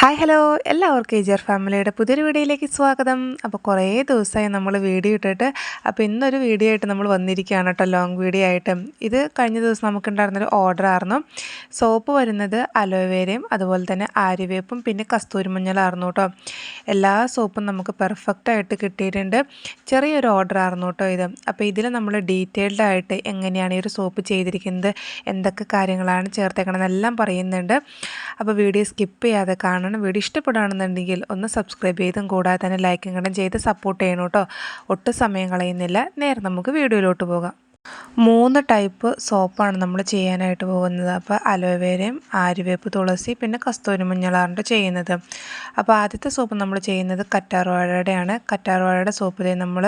Hi hello എല്ലാവർക്കും ഏജർ ഫാമിലിയുടെ പുതിയൊരു വീഡിയോയിലേക്ക് സ്വാഗതം. അപ്പോൾ കുറേ ദിവസമായി നമ്മൾ വീഡിയോ ഇട്ടിട്ട് അപ്പോൾ ഇന്നൊരു വീഡിയോ ആയിട്ട് നമ്മൾ വന്നിരിക്കുകയാണ് കേട്ടോ, ലോങ് വീഡിയോ ആയിട്ട്. ഇത് കഴിഞ്ഞ ദിവസം നമുക്കുണ്ടായിരുന്നൊരു ഓർഡർ ആയിരുന്നു. സോപ്പ് വരുന്നത് അലോവേരയും അതുപോലെ തന്നെ ആര്യവേപ്പും പിന്നെ കസ്തൂരി മഞ്ഞളായിരുന്നു കേട്ടോ. എല്ലാ സോപ്പും നമുക്ക് പെർഫെക്റ്റായിട്ട് കിട്ടിയിട്ടുണ്ട്. ചെറിയൊരു ഓർഡർ ആയിരുന്നു കേട്ടോ ഇത്. അപ്പോൾ ഇതിൽ നമ്മൾ ഡീറ്റെയിൽഡ് ആയിട്ട് എങ്ങനെയാണ് ഈ ഒരു സോപ്പ് ചെയ്തിരിക്കുന്നത്, എന്തൊക്കെ കാര്യങ്ങളാണ് ചേർത്തേക്കണമെന്നെല്ലാം പറയുന്നുണ്ട്. അപ്പോൾ വീഡിയോ സ്കിപ്പ് ചെയ്യാതെ കാണണം. വീഡിയോ ഇഷ്ടപ്പെടുകയാണെന്നുണ്ടെങ്കിൽ ഒന്ന് സബ്സ്ക്രൈബ് ചെയ്തും കൂടാതെ തന്നെ ലൈക്കും കൂടെ ചെയ്ത് സപ്പോർട്ട് ചെയ്യണം കേട്ടോ. ഒട്ടും സമയം കളയുന്നില്ല, നേരെ നമുക്ക് വീഡിയോയിലോട്ട് പോകാം. 3 ടൈപ്പ് സോപ്പാണ് നമ്മൾ ചെയ്യാനായിട്ട് പോകുന്നത്. അപ്പോൾ അലോവേരയും ആര്യവേപ്പ് തുളസി പിന്നെ കസ്തൂരി മഞ്ഞളാണ് ചെയ്യുന്നത്. അപ്പോൾ ആദ്യത്തെ സോപ്പ് നമ്മൾ ചെയ്യുന്നത് കറ്റാർവാഴയുടെയാണ്. കറ്റാർവാഴയുടെ സോപ്പിൽ നമ്മൾ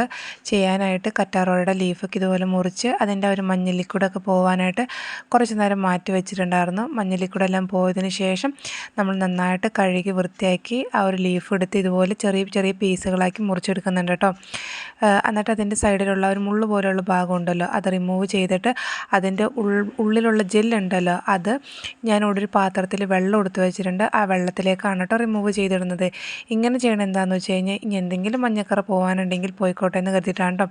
ചെയ്യാനായിട്ട് കറ്റാർവാഴയുടെ ലീഫൊക്കെ ഇതുപോലെ മുറിച്ച് അതിൻ്റെ ഒരു മഞ്ഞ ലിക്വിഡൊക്കെ പോകാനായിട്ട് കുറച്ച് നേരം മാറ്റി വെച്ചിട്ടുണ്ടായിരുന്നു. മഞ്ഞ ലിക്വിഡെല്ലാം പോയതിന് ശേഷം നമ്മൾ നന്നായിട്ട് കഴുകി വൃത്തിയാക്കി ആ ഒരു ലീഫ് എടുത്ത് ഇതുപോലെ ചെറിയ ചെറിയ പീസുകളാക്കി മുറിച്ചെടുക്കുന്നുണ്ട് കേട്ടോ. എന്നിട്ട് അതിൻ്റെ സൈഡിലുള്ള ഒരു മുള്ളു പോലെയുള്ള ഭാഗം ഉണ്ടല്ലോ, അത് റിമൂവ് ചെയ്തിട്ട് അതിൻ്റെ ഉള്ളിലുള്ള ജെല്ലുണ്ടല്ലോ, അത് ഞാനിവിടെ ഒരു പാത്രത്തിൽ വെള്ളം എടുത്ത് വെച്ചിട്ടുണ്ട്. ആ വെള്ളത്തിലേക്കാണ് കേട്ടോ റിമൂവ് ചെയ്തിടുന്നത്. ഇങ്ങനെ ചെയ്യണം എന്താണെന്ന് വെച്ച് കഴിഞ്ഞാൽ ഇനി എന്തെങ്കിലും മഞ്ഞക്കറ പോകാനുണ്ടെങ്കിൽ പോയിക്കോട്ടെ എന്ന് കരുതിയിട്ടാണ് കേട്ടോ.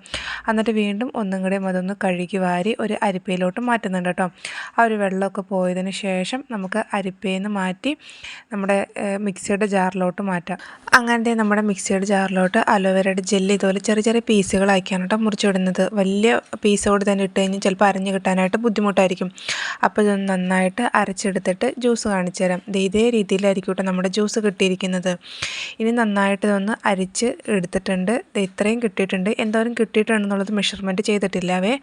എന്നിട്ട് വീണ്ടും ഒന്നും കൂടെ അതൊന്ന് കഴുകി വാരി ഒരു അരിപ്പയിലോട്ട് മാറ്റുന്നുണ്ട് കേട്ടോ. ആ ഒരു വെള്ളമൊക്കെ പോയതിന് ശേഷം നമുക്ക് അരിപ്പയിൽ നിന്ന് മാറ്റി നമ്മുടെ മിക്സിയുടെ ജാറിലോട്ട് മാറ്റാം. അങ്ങനത്തെ നമ്മുടെ മിക്സിയുടെ ജാറിലോട്ട് അലോവേരയുടെ ജെല്ല് ഇതുപോലെ ചെറിയ ചെറിയ പീസുകളാക്കിയാണ് കേട്ടോ മുറിച്ചിടുന്നത്. വലിയ പീസോട് തന്നെ ഇട്ട് കഴിഞ്ഞാൽ ചിലപ്പോൾ അരഞ്ഞ് കിട്ടാനായിട്ട് ബുദ്ധിമുട്ടായിരിക്കും. അപ്പോൾ ഇതൊന്ന് നന്നായിട്ട് അരച്ചെടുത്തിട്ട് ജ്യൂസ് കാണിച്ചു തരാം. ഇതേ രീതിയിലായിരിക്കും കേട്ടോ നമ്മുടെ ജ്യൂസ് കിട്ടിയിരിക്കുന്നത്. ഇനി നന്നായിട്ട് ഇതൊന്ന് അരിച്ച് എടുത്തിട്ടുണ്ട്. ഇത്രയും കിട്ടിയിട്ടുണ്ട്. എന്തോരം കിട്ടിയിട്ടുണ്ടെന്നുള്ളത് മെഷർമെൻറ്റ് ചെയ്തിട്ടില്ലാവേ.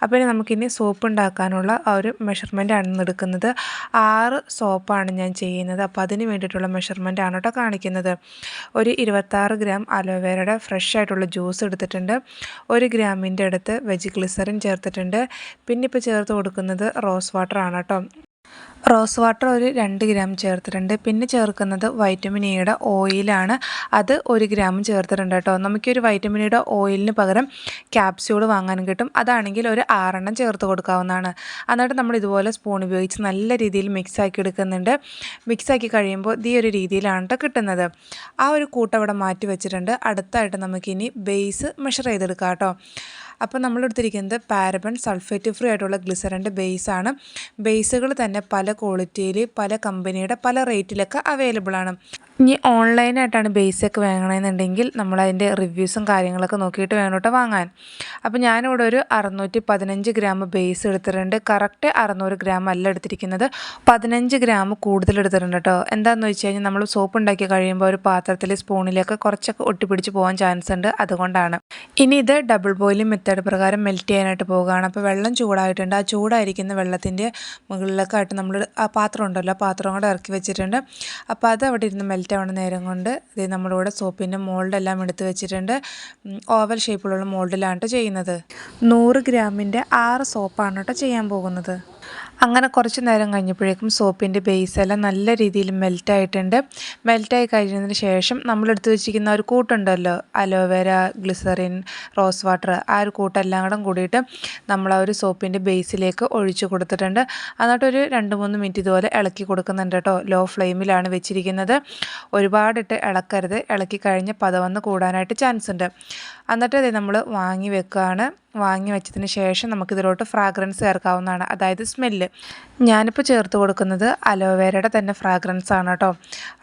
അപ്പോൾ ഇനി നമുക്കിനി സോപ്പ് ഉണ്ടാക്കാനുള്ള ആ ഒരു മെഷർമെൻറ്റാണ് എടുക്കുന്നത്. 6 സോപ്പാണ് ഞാൻ ചെയ്യുന്നത്. അപ്പോൾ അതിന് വേണ്ടിയിട്ടുള്ള മെഷർമെൻറ്റാണ് കേട്ടോ കാണിക്കുന്നത്. ഒരു 26 ഗ്രാം അലോവേരയുടെ ഫ്രഷ് ആയിട്ടുള്ള ജ്യൂസ് എടുത്തിട്ടുണ്ട്. 1 ഗ്രാമിൻ്റെ അടുത്ത് വെജ് ഗ്ലിസറിൻ ചേർത്തിട്ടുണ്ട്. പിന്നെ ഇപ്പോൾ ചേർത്ത് കൊടുക്കുന്നത് റോസ് വാട്ടർ ആണ് കേട്ടോ. റോസ് വാട്ടർ ഒരു 2 ഗ്രാം ചേർത്തിട്ടുണ്ട്. പിന്നെ ചേർക്കുന്നത് വൈറ്റമിൻ ഇയുടെ ഓയിലാണ്. അത് 1 ഗ്രാം ചേർത്തിട്ടുണ്ട് കേട്ടോ. നമുക്കൊരു വൈറ്റമിൻ ഇയുടെ ഓയിലിന് പകരം ക്യാപ്സ്യൂൾ വാങ്ങാനും കിട്ടും. അതാണെങ്കിൽ ഒരു 6 എണ്ണം ചേർത്ത് കൊടുക്കാവുന്നതാണ്. എന്നിട്ട് നമ്മൾ ഇതുപോലെ സ്പൂൺ ഉപയോഗിച്ച് നല്ല രീതിയിൽ മിക്സാക്കി എടുക്കുന്നുണ്ട്. മിക്സാക്കി കഴിയുമ്പോൾ ഈ ഒരു രീതിയിലാണ് കേട്ടോ കിട്ടുന്നത്. ആ ഒരു കൂട്ടവിടെ മാറ്റി വെച്ചിട്ടുണ്ട്. അടുത്തായിട്ട് നമുക്കിനി ബേസ് മെഷർ ചെയ്തെടുക്കാം കേട്ടോ. അപ്പോൾ നമ്മളെടുത്തിരിക്കുന്നത് പാരബൻ സൾഫേറ്റ് ഫ്രീ ആയിട്ടുള്ള ഗ്ലിസറിൻ്റെ ബേസാണ്. ബേസുകൾ തന്നെ പല ക്വാളിറ്റിയിൽ പല കമ്പനിയുടെ പല റേറ്റിലൊക്കെ അവൈലബിൾ ആണ്. ഇനി ഓൺലൈനായിട്ടാണ് ബേസൊക്കെ വാങ്ങണമെന്നുണ്ടെങ്കിൽ നമ്മളതിൻ്റെ റിവ്യൂസും കാര്യങ്ങളൊക്കെ നോക്കിയിട്ട് വേണം കേട്ടോ വാങ്ങാൻ. അപ്പോൾ ഞാനിവിടെ ഒരു 615 ഗ്രാം ബേസ് എടുത്തിട്ടുണ്ട്. കറക്റ്റ് 600 ഗ്രാം അല്ല എടുത്തിരിക്കുന്നത്, 15 ഗ്രാം കൂടുതൽ എടുത്തിട്ടുണ്ട് കേട്ടോ. എന്താണെന്ന് വെച്ച് കഴിഞ്ഞാൽ നമ്മൾ സോപ്പ് ഉണ്ടാക്കി കഴിയുമ്പോൾ ഒരു പാത്രത്തിൽ സ്പൂണിലൊക്കെ കുറച്ചൊക്കെ ഒട്ടിപ്പിടിച്ച് പോകാൻ ചാൻസ് ഉണ്ട്, അതുകൊണ്ടാണ്. ഇനി ഇത് ഡബിൾ ബോയിലിംഗ് മെത്തേഡ് പ്രകാരം മെൽറ്റ് ചെയ്യാനായിട്ട് പോവുകയാണ്. അപ്പോൾ വെള്ളം ചൂടായിട്ടുണ്ട്. ആ ചൂടായിരിക്കുന്ന വെള്ളത്തിൻ്റെ മുകളിലേക്കായിട്ട് നമ്മൾ ആ പാത്രം ഉണ്ടല്ലോ, ആ പാത്രം കൂടെ ഇറക്കി വെച്ചിട്ടുണ്ട്. അപ്പോൾ അത് അവിടെ ഇരുന്ന് മെൽറ്റ് ആവുന്ന നേരം കൊണ്ട് ഇത് നമ്മളിവിടെ സോപ്പിൻ്റെ മോൾഡെല്ലാം എടുത്ത് വെച്ചിട്ടുണ്ട്. ഓവൽ ഷേപ്പിലുള്ള മോൾഡിലാണ് ചെയ്യുന്നത്. 100 ഗ്രാമിൻ്റെ 6 സോപ്പാണ് കേട്ടോ ചെയ്യാൻ പോകുന്നത്. അങ്ങനെ കുറച്ച് നേരം കഴിഞ്ഞപ്പോഴേക്കും സോപ്പിൻ്റെ ബേസെല്ലാം നല്ല രീതിയിൽ മെൽറ്റായിട്ടുണ്ട്. മെൽറ്റായി കഴിഞ്ഞതിന് ശേഷം നമ്മളെടുത്ത് വെച്ചിരിക്കുന്ന ഒരു കൂട്ടുണ്ടല്ലോ, അലോവേര, ഗ്ലിസറിൻ, റോസ് വാട്ടർ, ആ ഒരു കൂട്ടെല്ലാം കൂടെ കൂടിയിട്ട് നമ്മൾ ആ ഒരു സോപ്പിൻ്റെ ബേസിലേക്ക് ഒഴിച്ചു കൊടുത്തിട്ടുണ്ട്. എന്നിട്ടൊരു 2-3 മിനിറ്റ് ഇതുപോലെ ഇളക്കി കൊടുക്കുന്നുണ്ട് കേട്ടോ. ലോ ഫ്ലെയിമിലാണ് വെച്ചിരിക്കുന്നത്. ഒരുപാടിട്ട് ഇളക്കരുത്, ഇളക്കി കഴിഞ്ഞ് പതവന്ന് കൂടാനായിട്ട് ചാൻസ് ഉണ്ട്. എന്നിട്ട് ഇത് നമ്മൾ വാങ്ങി വെക്കുകയാണ്. വാങ്ങി വെച്ചതിന് ശേഷം നമുക്കിതിലോട്ട് ഫ്രാഗ്രൻസ് ചേർക്കാവുന്നതാണ്, അതായത് സ്മെല്ല്. ഞാനിപ്പോൾ ചേർത്ത് കൊടുക്കുന്നത് അലോവേരയുടെ തന്നെ ഫ്രാഗ്രൻസ് ആണ് കേട്ടോ.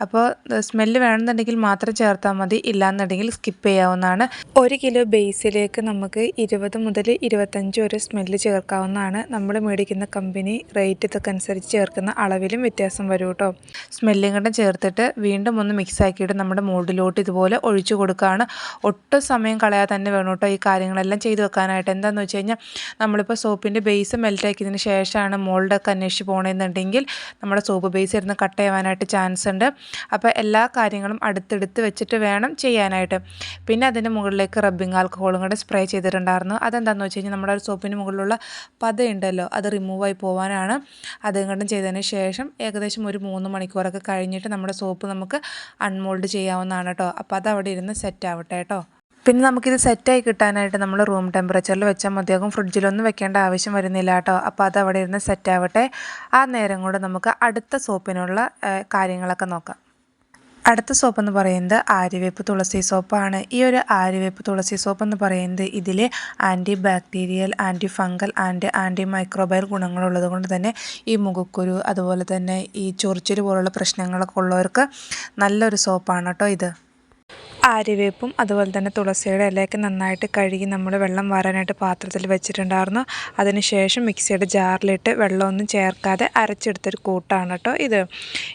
അപ്പോൾ സ്മെല്ല് വേണമെന്നുണ്ടെങ്കിൽ മാത്രം ചേർത്താൽ മതി, ഇല്ലാന്നുണ്ടെങ്കിൽ സ്കിപ്പ് ചെയ്യാവുന്നതാണ്. 1 കിലോ ബേസിലേക്ക് നമുക്ക് 20 മുതൽ 25 വരെ സ്മെല്ല് ചേർക്കാവുന്നതാണ്. നമ്മൾ മേടിക്കുന്ന കമ്പനി റേറ്റ് ഇതൊക്കെ അനുസരിച്ച് ചേർക്കുന്ന അളവിലും വ്യത്യാസം വരും കേട്ടോ. സ്മെല്ലും കൂടെ ചേർത്തിട്ട് വീണ്ടും ഒന്ന് മിക്സ് ആക്കിയിട്ട് നമ്മുടെ മോൾഡിലോട്ട് ഇതുപോലെ ഒഴിച്ചു കൊടുക്കുകയാണ്. ഒട്ടും സമയം കളയാതെ തന്നെ വേണം കേട്ടോ ഈ കാര്യങ്ങളെല്ലാം ചെയ്ത് വെക്കാനായിട്ട്. എന്താണെന്ന് വെച്ച് കഴിഞ്ഞാൽ നമ്മളിപ്പോൾ സോപ്പിൻ്റെ ബേസ് മെൽറ്റാക്കിയതിന് ശേഷമാണ് മോൾഡൊക്കെ അന്വേഷിച്ച് പോകണമെന്നുണ്ടെങ്കിൽ നമ്മുടെ സോപ്പ് ബേസ് ഇരുന്ന് കട്ട് ചെയ്യാനായിട്ട് ചാൻസ് ഉണ്ട്. അപ്പോൾ എല്ലാ കാര്യങ്ങളും അടുത്തെടുത്ത് വെച്ചിട്ട് വേണം ചെയ്യാനായിട്ട്. പിന്നെ അതിൻ്റെ മുകളിലേക്ക് റബ്ബിംഗ് ആൽക്കഹോളും കൂടെ സ്പ്രേ ചെയ്തിട്ടുണ്ടായിരുന്നു. അതെന്താണെന്ന് വെച്ച് കഴിഞ്ഞാൽ നമ്മുടെ സോപ്പിന് മുകളിലുള്ള പതയുണ്ടല്ലോ, അത് റിമൂവായി പോകാനാണ്. അതും കണ്ടും ചെയ്തതിന് ശേഷം ഏകദേശം ഒരു 3 മണിക്കൂറൊക്കെ കഴിഞ്ഞിട്ട് നമ്മുടെ സോപ്പ് നമുക്ക് അൺമോൾഡ് ചെയ്യാവുന്നതാണ് കേട്ടോ. അപ്പോൾ അത് അവിടെ ഇരുന്ന് സെറ്റ് ആവട്ടെ കേട്ടോ. പിന്നെ നമുക്കിത് സെറ്റായി കിട്ടാനായിട്ട് നമ്മൾ റൂം ടെമ്പറേച്ചറിൽ വെച്ചാൽ മതിയാകും. ഫ്രിഡ്ജിലൊന്നും വെക്കേണ്ട ആവശ്യം വരുന്നില്ല കേട്ടോ. അപ്പോൾ അത് അവിടെ ഇരുന്ന് സെറ്റാവട്ടെ. ആ നേരം കൊണ്ട് നമുക്ക് അടുത്ത സോപ്പിനുള്ള കാര്യങ്ങളൊക്കെ നോക്കാം. അടുത്ത സോപ്പ് എന്ന് പറയുന്നത് ആര്യവേപ്പ് തുളസി സോപ്പാണ്. ഈ ഒരു ആര്യവേപ്പ് തുളസി സോപ്പ് എന്ന് പറയുന്നത് ഇതിൽ anti bacterial, anti fungal and anti microbial ഗുണങ്ങളുള്ളത് കൊണ്ട് തന്നെ ഈ മുഖക്കുരു അതുപോലെ തന്നെ ഈ ചൊറിച്ചിൽ പോലുള്ള പ്രശ്നങ്ങളൊക്കെ ഉള്ളവർക്ക് നല്ലൊരു സോപ്പാണ് കേട്ടോ ഇത്. ആര്യവേപ്പും അതുപോലെ തന്നെ തുളസിയുടെ ഇലയൊക്കെ നന്നായിട്ട് കഴുകി നമ്മൾ വെള്ളം വാരാനായിട്ട് പാത്രത്തിൽ വെച്ചിട്ടുണ്ടായിരുന്നു. അതിനുശേഷം മിക്സിയുടെ ജാറിലിട്ട് വെള്ളമൊന്നും ചേർക്കാതെ അരച്ചെടുത്തൊരു കൂട്ടാണ് കേട്ടോ ഇത്.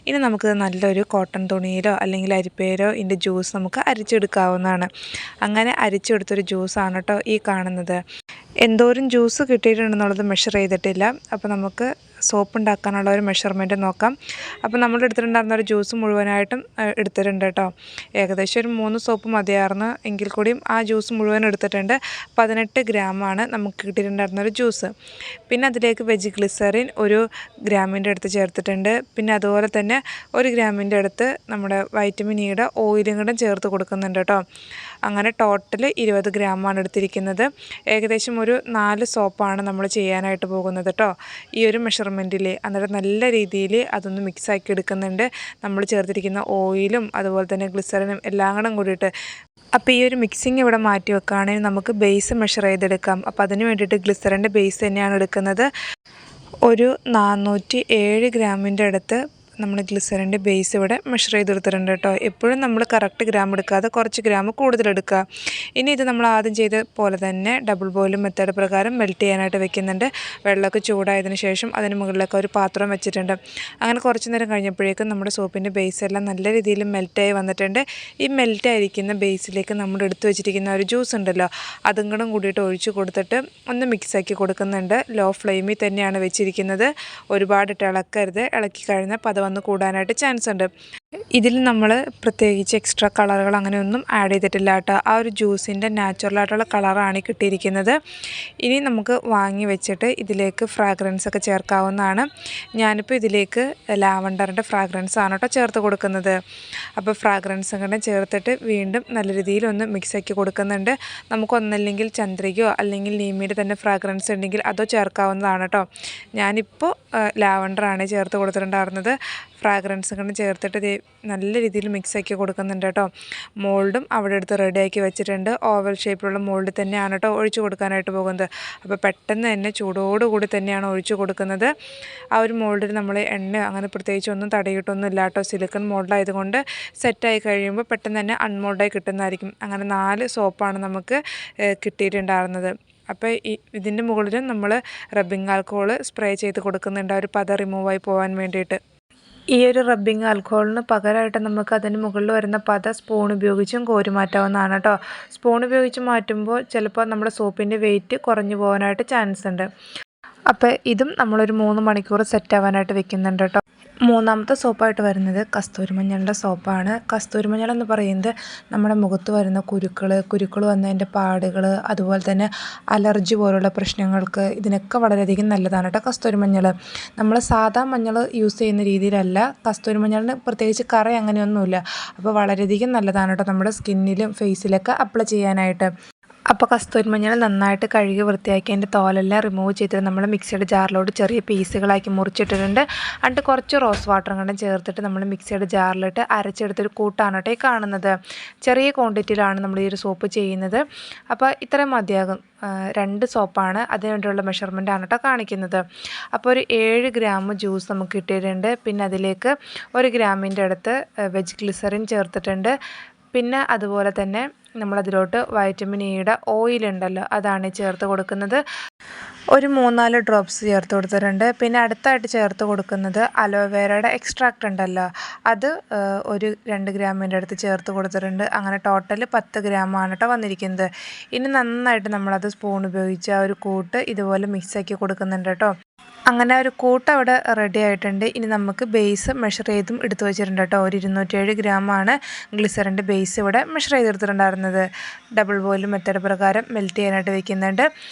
ഇനി നമുക്ക് നല്ലൊരു കോട്ടൺ തുണിയിലോ അല്ലെങ്കിൽ അരിപ്പയിലോ ഇതിൻ്റെ ജ്യൂസ് നമുക്ക് അരിച്ചെടുക്കാവുന്നതാണ്. അങ്ങനെ അരിച്ചെടുത്തൊരു ജ്യൂസാണ് കേട്ടോ ഈ കാണുന്നത്. എന്തോരം ജ്യൂസ് കിട്ടിയിട്ടുണ്ടെന്നുള്ളത് മെഷർ ചെയ്തിട്ടില്ല. അപ്പോൾ നമുക്ക് സോപ്പ് ഉണ്ടാക്കാനുള്ള ഒരു മെഷർമെൻറ്റ് നോക്കാം. അപ്പോൾ നമ്മൾ എടുത്തിട്ടുണ്ടായിരുന്ന ഒരു ജ്യൂസ് മുഴുവനായിട്ടും എടുത്തിട്ടുണ്ട് കേട്ടോ. ഏകദേശം ഒരു 3 സോപ്പ് മതിയായിരുന്നു എങ്കിൽ കൂടിയും ആ ജ്യൂസ് മുഴുവൻ എടുത്തിട്ടുണ്ട്. 18 ഗ്രാമാണ് നമുക്ക് കിട്ടിയിട്ടുണ്ടായിരുന്നൊരു ജ്യൂസ്. പിന്നെ അതിലേക്ക് വെജ് ഗ്ലിസറിൻ 1 ഗ്രാമിൻ്റെ അടുത്ത് ചേർത്തിട്ടുണ്ട്. പിന്നെ അതുപോലെ തന്നെ 1 ഗ്രാമിൻ്റെ അടുത്ത് നമ്മുടെ വൈറ്റമിൻ ഇയുടെ ഓയിലും കൂടെ ചേർത്ത് കൊടുക്കുന്നുണ്ട് കേട്ടോ. അങ്ങനെ ടോട്ടൽ 20 ഗ്രാമാണ് എടുത്തിരിക്കുന്നത്. ഏകദേശം ഒരു 4 സോപ്പാണ് നമ്മൾ ചെയ്യാനായിട്ട് പോകുന്നത് കേട്ടോ ഈ ഒരു മെഷർമെൻറ്റിൽ. അന്നേരം നല്ല രീതിയിൽ അതൊന്ന് മിക്സാക്കി എടുക്കുന്നുണ്ട്. നമ്മൾ ചേർത്തിരിക്കുന്ന ഓയിലും അതുപോലെ തന്നെ ഗ്ലിസറിനും എല്ലാം കൂടെ കൂടിയിട്ട്. അപ്പോൾ ഈ ഒരു മിക്സിങ് ഇവിടെ മാറ്റി വെക്കുകയാണെങ്കിൽ നമുക്ക് ബേസ് മെഷർ ചെയ്തെടുക്കാം. അപ്പോൾ അതിന് വേണ്ടിയിട്ട് ഗ്ലിസറിൻ്റെ ബേസ് തന്നെയാണ് എടുക്കുന്നത്. ഒരു 407 ഗ്രാമിൻ്റെ അടുത്ത് നമ്മൾ ഗ്ലിസറിൻ്റെ ബേസ് ഇവിടെ മെഷർ ചെയ്തെടുത്തിട്ടുണ്ട് കേട്ടോ. എപ്പോഴും നമ്മൾ കറക്റ്റ് ഗ്രാം എടുക്കാതെ കുറച്ച് ഗ്രാം കൂടുതലെടുക്കുക. ഇനി ഇത് നമ്മൾ ആദ്യം ചെയ്ത പോലെ തന്നെ ഡബിൾ ബോയിലും മെത്തേഡ് പ്രകാരം മെൽറ്റ് ചെയ്യാനായിട്ട് വെക്കുന്നുണ്ട്. വെള്ളമൊക്കെ ചൂടായതിനു ശേഷം അതിന് മുകളിലൊക്കെ ഒരു പാത്രം വെച്ചിട്ടുണ്ട്. അങ്ങനെ കുറച്ച് നേരം കഴിഞ്ഞപ്പോഴേക്കും നമ്മുടെ സോപ്പിൻ്റെ ബേസ് എല്ലാം നല്ല രീതിയിൽ മെൽറ്റായി വന്നിട്ടുണ്ട്. ഈ മെൽറ്റായിരിക്കുന്ന ബേസിലേക്ക് നമ്മൾ എടുത്തു വെച്ചിരിക്കുന്ന ഒരു ജ്യൂസ് ഉണ്ടല്ലോ അതും കൂടെ കൂടിയിട്ട് ഒഴിച്ച് കൊടുത്തിട്ട് ഒന്ന് മിക്സാക്കി കൊടുക്കുന്നുണ്ട്. ലോ ഫ്ലെയിമിൽ തന്നെയാണ് വെച്ചിരിക്കുന്നത്. ഒരുപാടിട്ട് ഇളക്കരുത്. ഇളക്കി കഴിഞ്ഞാൽ പത വന്ന് കൂടാനായിട്ട് ചാൻസ് ഉണ്ട്. ഇതിൽ നമ്മൾ പ്രത്യേകിച്ച് എക്സ്ട്രാ കളറുകൾ അങ്ങനെയൊന്നും ആഡ് ചെയ്തിട്ടില്ല കേട്ടോ. ആ ഒരു ജ്യൂസിൻ്റെ നാച്ചുറലായിട്ടുള്ള കളറാണ് കിട്ടിയിരിക്കുന്നത്. ഇനി നമുക്ക് വാങ്ങി വെച്ചിട്ട് ഇതിലേക്ക് ഫ്രാഗ്രൻസ് ഒക്കെ ചേർക്കാവുന്നതാണ്. ഞാനിപ്പോൾ ഇതിലേക്ക് ലാവണ്ടറിൻ്റെ ഫ്രാഗ്രൻസ് ആണ് കേട്ടോ ചേർത്ത് കൊടുക്കുന്നത്. അപ്പോൾ ഫ്രാഗ്രൻസ് കൂടെ ചേർത്തിട്ട് വീണ്ടും നല്ല രീതിയിൽ ഒന്ന് മിക്സാക്കി കൊടുക്കുന്നുണ്ട്. നമുക്കൊന്നല്ലെങ്കിൽ ചന്ദ്രികയോ അല്ലെങ്കിൽ നീമിയുടെ തന്നെ ഫ്രാഗ്രൻസ് ഉണ്ടെങ്കിൽ അതോ ചേർക്കാവുന്നതാണ് കേട്ടോ. ഞാനിപ്പോൾ ലാവണ്ടറാണ് ചേർത്ത് കൊടുത്തിട്ടുണ്ടായിരുന്നത്. ഫ്രാഗ്രൻസ് കൊണ്ട് ചേർത്തിട്ട് നല്ല രീതിയിൽ മിക്സാക്കി കൊടുക്കുന്നുണ്ട് കേട്ടോ. മോൾഡും അവിടെ എടുത്ത് റെഡിയാക്കി വെച്ചിട്ടുണ്ട്. ഓവൽ ഷേപ്പിലുള്ള മോൾഡ് തന്നെയാണ് കേട്ടോ ഒഴിച്ച് കൊടുക്കാനായിട്ട് പോകുന്നത്. അപ്പോൾ പെട്ടെന്ന് തന്നെ ചൂടോടുകൂടി തന്നെയാണ് ഒഴിച്ച് കൊടുക്കുന്നത്. ആ ഒരു മോൾഡിൽ നമ്മൾ എണ്ണ അങ്ങനെ പ്രത്യേകിച്ചൊന്നും തടയിട്ടൊന്നും ഇല്ല കേട്ടോ. സിലിക്കൺ മോൾഡായതുകൊണ്ട് സെറ്റായി കഴിയുമ്പോൾ പെട്ടെന്ന് തന്നെ അൺമോൾഡായി കിട്ടുന്നതായിരിക്കും. അങ്ങനെ 4 സോപ്പാണ് നമുക്ക് കിട്ടിയിട്ടുണ്ടായിരുന്നത്. അപ്പോൾ ഇതിൻ്റെ മുകളിലും നമ്മൾ റബ്ബിംഗ് ആൽക്കഹോൾ സ്പ്രേ ചെയ്ത് കൊടുക്കുന്നുണ്ട് ഒരു പത റിമൂവായി പോകാൻ വേണ്ടിയിട്ട്. ഈ ഒരു റബ്ബിംഗ് ആൽക്കഹോളിന് പകരമായിട്ട് നമുക്ക് അതിന് മുകളിൽ വരുന്ന പത സ്പൂൺ ഉപയോഗിച്ചും കോരി മാറ്റാവുന്നതാണ് കേട്ടോ. സ്പൂൺ ഉപയോഗിച്ച് മാറ്റുമ്പോൾ ചിലപ്പോൾ നമ്മുടെ സോപ്പിൻ്റെ വെയിറ്റ് കുറഞ്ഞു പോകാനായിട്ട് ചാൻസ് ഉണ്ട്. അപ്പോൾ ഇതും നമ്മളൊരു 3 മണിക്കൂർ സെറ്റ് ആവാനായിട്ട് വെക്കുന്നുണ്ട് കേട്ടോ. മൂന്നാമത്തെ സോപ്പായിട്ട് വരുന്നത് കസ്തൂരി മഞ്ഞളുടെ സോപ്പാണ്. കസ്തൂരി മഞ്ഞൾ എന്ന് പറയുന്നത് നമ്മുടെ മുഖത്ത് വരുന്ന കുരുക്കൾ വന്നതിൻ്റെ പാടുകൾ അതുപോലെ തന്നെ അലർജി പോലുള്ള പ്രശ്നങ്ങൾക്ക് ഇതിനൊക്കെ വളരെയധികം നല്ലതാണ് കേട്ടോ കസ്തൂരി മഞ്ഞൾ. നമ്മൾ സാധാ മഞ്ഞൾ യൂസ് ചെയ്യുന്ന രീതിയിലല്ല. കസ്തൂരി മഞ്ഞളിന് പ്രത്യേകിച്ച് കറ അങ്ങനെയൊന്നുമില്ല. അപ്പോൾ വളരെയധികം നല്ലതാണ് കേട്ടോ നമ്മുടെ സ്കിന്നിലും ഫേസിലൊക്കെ അപ്ലൈ ചെയ്യാനായിട്ട്. അപ്പോൾ കസ്തൂരി മഞ്ഞൾ നന്നായിട്ട് കഴുകി വൃത്തിയാക്കി അതിൻ്റെ തോലെല്ലാം റിമൂവ് ചെയ്തിട്ട് നമ്മൾ മിക്സിയുടെ ജാറിലോട്ട് ചെറിയ പീസുകളാക്കി മുറിച്ചിട്ടിട്ടുണ്ട്. എന്നിട്ട് കുറച്ച് റോസ് വാട്ടറും കൂടെ ചേർത്തിട്ട് നമ്മൾ മിക്സിയുടെ ജാറിലിട്ട് അരച്ചെടുത്തൊരു കൂട്ടാണ് കേട്ടോ ഈ കാണുന്നത്. ചെറിയ ക്വാണ്ടിറ്റിയിലാണ് നമ്മൾ ഈ ഒരു സോപ്പ് ചെയ്യുന്നത്. അപ്പോൾ ഇത്രയും മതിയാകും. 2 സോപ്പാണ്. അതിന് വേണ്ടിയുള്ള മെഷർമെൻറ്റാണ് കേട്ടോ കാണിക്കുന്നത്. അപ്പോൾ ഒരു 7 ഗ്രാം ജ്യൂസ് നമുക്ക് കിട്ടിയിട്ടുണ്ട്. പിന്നെ അതിലേക്ക് 1 ഗ്രാമിൻ്റെ അടുത്ത് വെജ് ഗ്ലിസറിൻ ചേർത്തിട്ടുണ്ട്. പിന്നെ അതുപോലെ തന്നെ നമ്മളതിലോട്ട് വൈറ്റമിൻ ഇയുടെ ഓയിലുണ്ടല്ലോ അതാണ് ചേർത്ത് കൊടുക്കുന്നത്. ഒരു 3-4 ഡ്രോപ്സ് ചേർത്ത് കൊടുത്തിട്ടുണ്ട്. പിന്നെ അടുത്തായിട്ട് ചേർത്ത് കൊടുക്കുന്നത് അലോവേരയുടെ എക്സ്ട്രാക്റ്റ് ഉണ്ടല്ലോ അത് ഒരു 2 ഗ്രാമിൻ്റെ അടുത്ത് ചേർത്ത് കൊടുത്തിട്ടുണ്ട്. അങ്ങനെ ടോട്ടൽ 10 ഗ്രാമാണ് കേട്ടോ വന്നിരിക്കുന്നത്. ഇനി നന്നായിട്ട് നമ്മളത് സ്പൂൺ ഉപയോഗിച്ച് ആ ഒരു കൂട്ട് ഇതുപോലെ മിക്സാക്കി കൊടുക്കുന്നുണ്ട് കേട്ടോ. അങ്ങനെ ഒരു കൂട്ട് അവിടെ റെഡി ആയിട്ടുണ്ട്. ഇനി നമുക്ക് ബേസ് മെഷർ ചെയ്തും എടുത്തു വെച്ചിട്ടുണ്ട് കേട്ടോ. ഒരു 207 ഗ്രാമാണ് ഗ്ലിസറിൻ്റെ ബേസ് ഇവിടെ മെഷർ ചെയ്തെടുത്തിട്ടുണ്ടായിരുന്നത്. ഡബിൾ ബോയിൽ മെത്തേഡ് പ്രകാരം മെൽറ്റ് ചെയ്യാനായിട്ട് വെക്കുന്നുണ്ട്.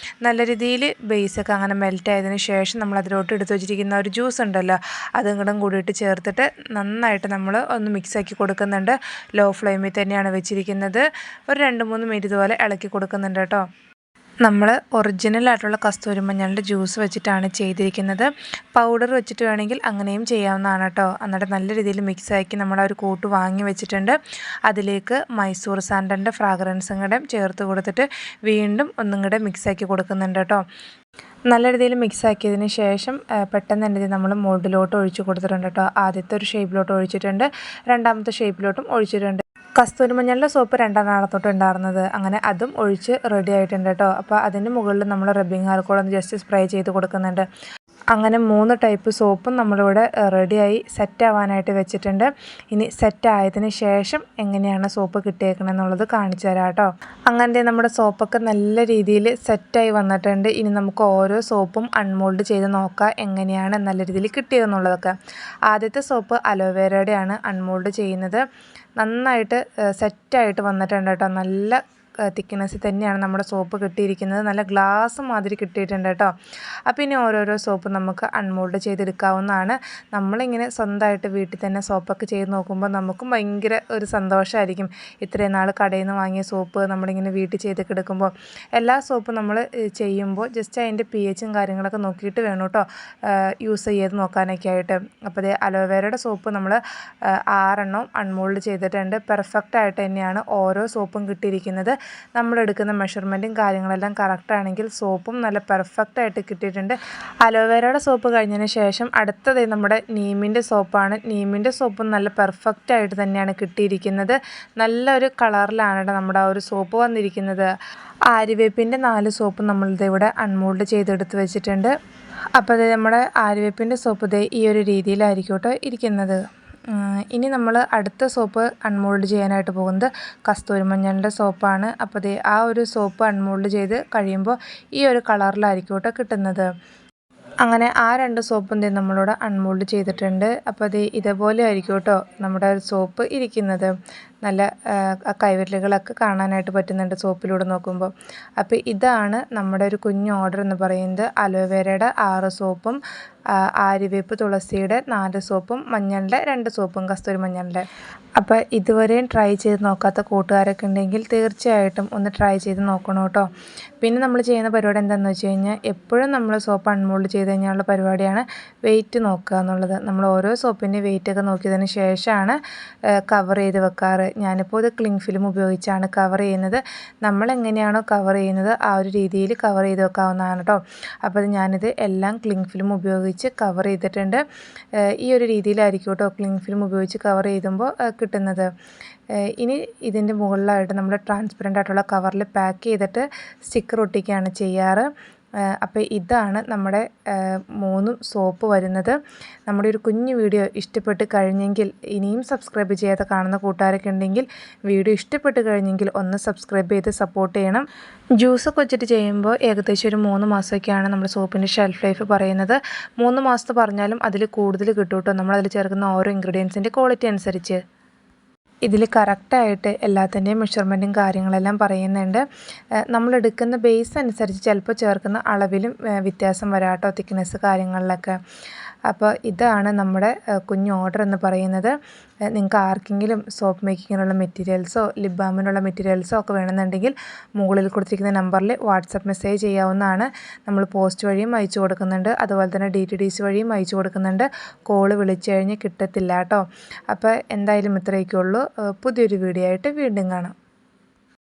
നല്ല രീതിയിൽ ബേസൊക്കെ അങ്ങനെ മെൽറ്റ് ആയതിനു ശേഷം നമ്മൾ അതിലോട്ട് എടുത്തു വെച്ചിരിക്കുന്ന ഒരു ജ്യൂസ് ഉണ്ടല്ലോ അതും കൂടെ കൂടിയിട്ട് ചേർത്തിട്ട് നന്നായിട്ട് നമ്മൾ ഒന്ന് മിക്സാക്കി കൊടുക്കുന്നുണ്ട്. ലോ ഫ്ലെയിമിൽ തന്നെയാണ് വെച്ചിരിക്കുന്നത്. ഒരു 2-3 മിനിറ്റ് ഇതുപോലെ ഇളക്കി കൊടുക്കുന്നുണ്ട് കേട്ടോ. നമ്മൾ ഒറിജിനലായിട്ടുള്ള കസ്തൂരി മഞ്ഞളുടെ ജ്യൂസ് വെച്ചിട്ടാണ് ചെയ്തിരിക്കുന്നത്. പൗഡർ വെച്ചിട്ട് വേണമെങ്കിൽ അങ്ങനെയും ചെയ്യാവുന്നതാണ് കേട്ടോ. എന്നിട്ട് നല്ല രീതിയിൽ മിക്സാക്കി നമ്മൾ ആ ഒരു കൂട്ട് വാങ്ങി വെച്ചിട്ടുണ്ട്. അതിലേക്ക് മൈസൂർ സാൻഡലിൻ്റെ ഫ്രാഗ്രൻസും കൂടെ ചേർത്ത് കൊടുത്തിട്ട് വീണ്ടും ഒന്നും കൂടെ മിക്സാക്കി കൊടുക്കുന്നുണ്ട് കേട്ടോ. നല്ല രീതിയിൽ മിക്സാക്കിയതിന് ശേഷം പെട്ടെന്ന് തന്നെ നമ്മൾ മോൾഡിലോട്ട് ഒഴിച്ച് കൊടുത്തിട്ടുണ്ട് കേട്ടോ. ആദ്യത്തെ ഒരു ഷേപ്പിലോട്ട് ഒഴിച്ചിട്ടുണ്ട്, രണ്ടാമത്തെ ഷേപ്പിലോട്ടും ഒഴിച്ചിട്ടുണ്ട്. കസ്തൂരി മഞ്ഞളുടെ സോപ്പ് 2 നാളത്തോട്ട് ഉണ്ടായിരുന്നത്, അങ്ങനെ അതും ഒഴിച്ച് റെഡി ആയിട്ടുണ്ട് കേട്ടോ. അപ്പോൾ അതിന് മുകളിൽ നമ്മൾ റബ്ബിംഗ് ആൽക്കോൾ ഒന്ന് ജസ്റ്റ് സ്പ്രേ ചെയ്ത് കൊടുക്കുന്നുണ്ട്. അങ്ങനെ 3 ടൈപ്പ് സോപ്പും നമ്മളിവിടെ റെഡിയായി സെറ്റ് ആവാനായിട്ട് വെച്ചിട്ടുണ്ട്. ഇനി സെറ്റ് ആയതിന് ശേഷം എങ്ങനെയാണ് സോപ്പ് കിട്ടിയേക്കണമെന്നുള്ളത് കാണിച്ചു തരാം കേട്ടോ. അങ്ങനെ നമ്മുടെ സോപ്പൊക്കെ നല്ല രീതിയിൽ സെറ്റായി വന്നിട്ടുണ്ട്. ഇനി നമുക്ക് ഓരോ സോപ്പും അൺമോൾഡ് ചെയ്ത് നോക്കാം എങ്ങനെയാണ് നല്ല രീതിയിൽ കിട്ടിയതെന്നുള്ളതൊക്കെ. ആദ്യത്തെ സോപ്പ് അലോവേരയുടെയാണ് അൺമോൾഡ് ചെയ്യുന്നത്. നന്നായിട്ട് സെറ്റായിട്ട് വന്നിട്ടുണ്ട് കേട്ടോ. നല്ല തിക്നെസ്സിൽ തന്നെയാണ് നമ്മുടെ സോപ്പ് കിട്ടിയിരിക്കുന്നത്. നല്ല ഗ്ലാസ് മാതിരി കിട്ടിയിട്ടുണ്ട് കേട്ടോ. അപ്പോൾ ഇനി ഓരോരോ സോപ്പ് നമുക്ക് അൺമോൾഡ് ചെയ്തെടുക്കാവുന്നതാണ്. നമ്മളിങ്ങനെ സ്വന്തമായിട്ട് വീട്ടിൽ തന്നെ സോപ്പൊക്കെ ചെയ്ത് നോക്കുമ്പോൾ നമുക്കും ഭയങ്കര ഒരു സന്തോഷമായിരിക്കും. ഇത്രയും നാൾ കടയിൽ നിന്ന് വാങ്ങിയ സോപ്പ് നമ്മളിങ്ങനെ വീട്ടിൽ ചെയ്തൊക്കെ എടുക്കുമ്പോൾ എല്ലാ സോപ്പും നമ്മൾ ചെയ്യുമ്പോൾ ജസ്റ്റ് അതിൻ്റെ pHും കാര്യങ്ങളൊക്കെ നോക്കിയിട്ട് വേണം കേട്ടോ യൂസ് ചെയ്ത് നോക്കാനൊക്കെ ആയിട്ട്. അപ്പോൾ അതേ അലോവേരയുടെ സോപ്പ് നമ്മൾ 6 എണ്ണം അൺമോൾഡ് ചെയ്തിട്ടുണ്ട്. പെർഫെക്റ്റായിട്ട് തന്നെയാണ് ഓരോ സോപ്പും കിട്ടിയിരിക്കുന്നത്. നമ്മളെടുക്കുന്ന മെഷർമെൻറ്റും കാര്യങ്ങളെല്ലാം കറക്റ്റാണെങ്കിൽ സോപ്പും നല്ല പെർഫെക്റ്റായിട്ട് കിട്ടിയിട്ടുണ്ട്. അലോവേരയുടെ സോപ്പ് കഴിഞ്ഞതിന് ശേഷം അടുത്തത് നമ്മുടെ നീമിൻ്റെ സോപ്പാണ്. നീമിൻ്റെ സോപ്പും നല്ല പെർഫെക്റ്റായിട്ട് തന്നെയാണ് കിട്ടിയിരിക്കുന്നത്. നല്ലൊരു കളറിലാണ് നമ്മുടെ ആ ഒരു സോപ്പ് വന്നിരിക്കുന്നത്. ആര്യവേപ്പിൻ്റെ 4 സോപ്പ് നമ്മളിതിവിടെ അൺമോൾഡ് ചെയ്തെടുത്ത് വെച്ചിട്ടുണ്ട്. അപ്പോൾ അത് നമ്മുടെ ആര്യവേപ്പിൻ്റെ സോപ്പ് ഈ ഒരു രീതിയിലായിരിക്കും കേട്ടോ ഇരിക്കുന്നത്. ഇനി നമ്മൾ അടുത്ത സോപ്പ് അൺമോൾഡ് ചെയ്യാനായിട്ട് പോകുന്നത് കസ്തൂരി മഞ്ഞളുടെ സോപ്പാണ്. അപ്പോൾ ആ ഒരു സോപ്പ് അൺമോൾഡ് ചെയ്ത് കഴിയുമ്പോൾ ഈ ഒരു കളറിലായിരിക്കും കേട്ടോ കിട്ടുന്നത്. അങ്ങനെ ആ 2 സോപ്പും നമ്മളിവിടെ അൺമോൾഡ് ചെയ്തിട്ടുണ്ട്. അപ്പോൾ ഇതേപോലെ ആയിരിക്കും കേട്ടോ നമ്മുടെ സോപ്പ് ഇരിക്കുന്നത്. നല്ല കൈവിരലുകളൊക്കെ കാണാനായിട്ട് പറ്റുന്നുണ്ട് സോപ്പിലൂടെ നോക്കുമ്പോൾ. അപ്പോൾ ഇതാണ് നമ്മുടെ ഒരു കുഞ്ഞു ഓർഡർ എന്ന് പറയുന്നത്. അലോവേരയുടെ 6 സോപ്പും ആര്യവേപ്പ് തുളസിയുടെ 4 സോപ്പും മഞ്ഞളുടെ 2 സോപ്പും കസ്തൂരി മഞ്ഞളുടെ. അപ്പോൾ ഇതുവരെയും ട്രൈ ചെയ്ത് നോക്കാത്ത കൂട്ടുകാരൊക്കെ ഉണ്ടെങ്കിൽ തീർച്ചയായിട്ടും ഒന്ന് ട്രൈ ചെയ്ത് നോക്കണം കേട്ടോ. പിന്നെ നമ്മൾ ചെയ്യുന്ന പരിപാടി എന്താണെന്ന് വെച്ച് കഴിഞ്ഞാൽ എപ്പോഴും നമ്മൾ സോപ്പ് അൺമോൾഡ് ചെയ്ത് കഴിഞ്ഞാലുള്ള പരിപാടിയാണ് വെയിറ്റ് നോക്കുക എന്നുള്ളത്. നമ്മൾ ഓരോ സോപ്പിൻ്റെ വെയിറ്റൊക്കെ നോക്കിയതിന് ശേഷമാണ് കവർ ചെയ്ത് വെക്കാറ്. ഞാനിപ്പോൾ ഇത് ക്ലിങ് ഫിലിം ഉപയോഗിച്ചാണ് കവർ ചെയ്യുന്നത്. നമ്മളെങ്ങനെയാണോ കവർ ചെയ്യുന്നത് ആ ഒരു രീതിയിൽ കവർ ചെയ്ത് വെക്കാവുന്നതാണ് കേട്ടോ. അപ്പോൾ ഞാനിത് എല്ലാം ക്ലിങ് ഫിലിം ഉപയോഗിച്ച് കവർ ചെയ്തിട്ടുണ്ട്. ഈ ഒരു രീതിയിലായിരിക്കും കേട്ടോ ക്ലിങ് ഫിലിം ഉപയോഗിച്ച് കവർ ചെയ്യുമ്പോൾ കിട്ടുന്നത്. ഇനി ഇതിൻ്റെ മുകളിലായിട്ട് നമ്മൾ ട്രാൻസ്പെറൻ്റ് ആയിട്ടുള്ള കവറിൽ പാക്ക് ചെയ്തിട്ട് സ്റ്റിക്കർ ഒട്ടിക്കുകയാണ് ചെയ്യാറ്. അപ്പോൾ ഇതാണ് നമ്മുടെ 3 സോപ്പ് വരുന്നത്. നമ്മുടെ ഒരു കുഞ്ഞു വീഡിയോ ഇഷ്ടപ്പെട്ട് കഴിഞ്ഞെങ്കിൽ, ഇനിയും സബ്സ്ക്രൈബ് ചെയ്യാതെ കാണുന്ന കൂട്ടുകാരൊക്കെ ഉണ്ടെങ്കിൽ വീഡിയോ ഇഷ്ടപ്പെട്ട് കഴിഞ്ഞെങ്കിൽ ഒന്ന് സബ്സ്ക്രൈബ് ചെയ്ത് സപ്പോർട്ട് ചെയ്യണം. ജ്യൂസൊക്കെ വെച്ചിട്ട് ചെയ്യുമ്പോൾ ഏകദേശം ഒരു 3 മാസമൊക്കെയാണ് നമ്മുടെ സോപ്പിൻ്റെ ഷെൽഫ് ലൈഫ് പറയുന്നത്. 3 മാസത്തെ പറഞ്ഞാലും അതിൽ കൂടുതൽ കിട്ടും കേട്ടോ നമ്മളതിൽ ചേർക്കുന്ന ഓരോ ഇൻഗ്രീഡിയൻസിൻ്റെ ക്വാളിറ്റി അനുസരിച്ച്. ഇതിൽ കറക്റ്റായിട്ട് എല്ലാത്തിൻ്റെയും മെഷർമെൻറ്റും കാര്യങ്ങളെല്ലാം പറയുന്നുണ്ട്. നമ്മളെടുക്കുന്ന ബേസ് അനുസരിച്ച് ചിലപ്പോൾ ചേർക്കുന്ന അളവിലും വ്യത്യാസം വരാം കേട്ടോ തിക്നെസ് കാര്യങ്ങളിലൊക്കെ. അപ്പോൾ ഇതാണ് നമ്മുടെ കുഞ്ഞു ഓർഡർ എന്ന് പറയുന്നത്. നിങ്ങൾക്ക് ആർക്കെങ്കിലും സോപ്പ് മേക്കിങ്ങിനുള്ള മെറ്റീരിയൽസോ ലിപ് ബാമിനുള്ള മെറ്റീരിയൽസോ ഒക്കെ വേണമെന്നുണ്ടെങ്കിൽ മുകളിൽ കൊടുത്തിരിക്കുന്ന നമ്പറിൽ വാട്സപ്പ് മെസ്സേജ് ചെയ്യാവുന്നതാണ്. നമ്മൾ പോസ്റ്റ് വഴിയും അയച്ചു കൊടുക്കുന്നുണ്ട്, അതുപോലെ തന്നെ DTDC വഴിയും അയച്ചു കൊടുക്കുന്നുണ്ട്. കോള് വിളിച്ചു കഴിഞ്ഞ് കിട്ടത്തില്ല കേട്ടോ. അപ്പോൾ എന്തായാലും ഇത്രയൊക്കെ ഉള്ളൂ. പുതിയൊരു വീഡിയോ ആയിട്ട് വീണ്ടും കാണാം.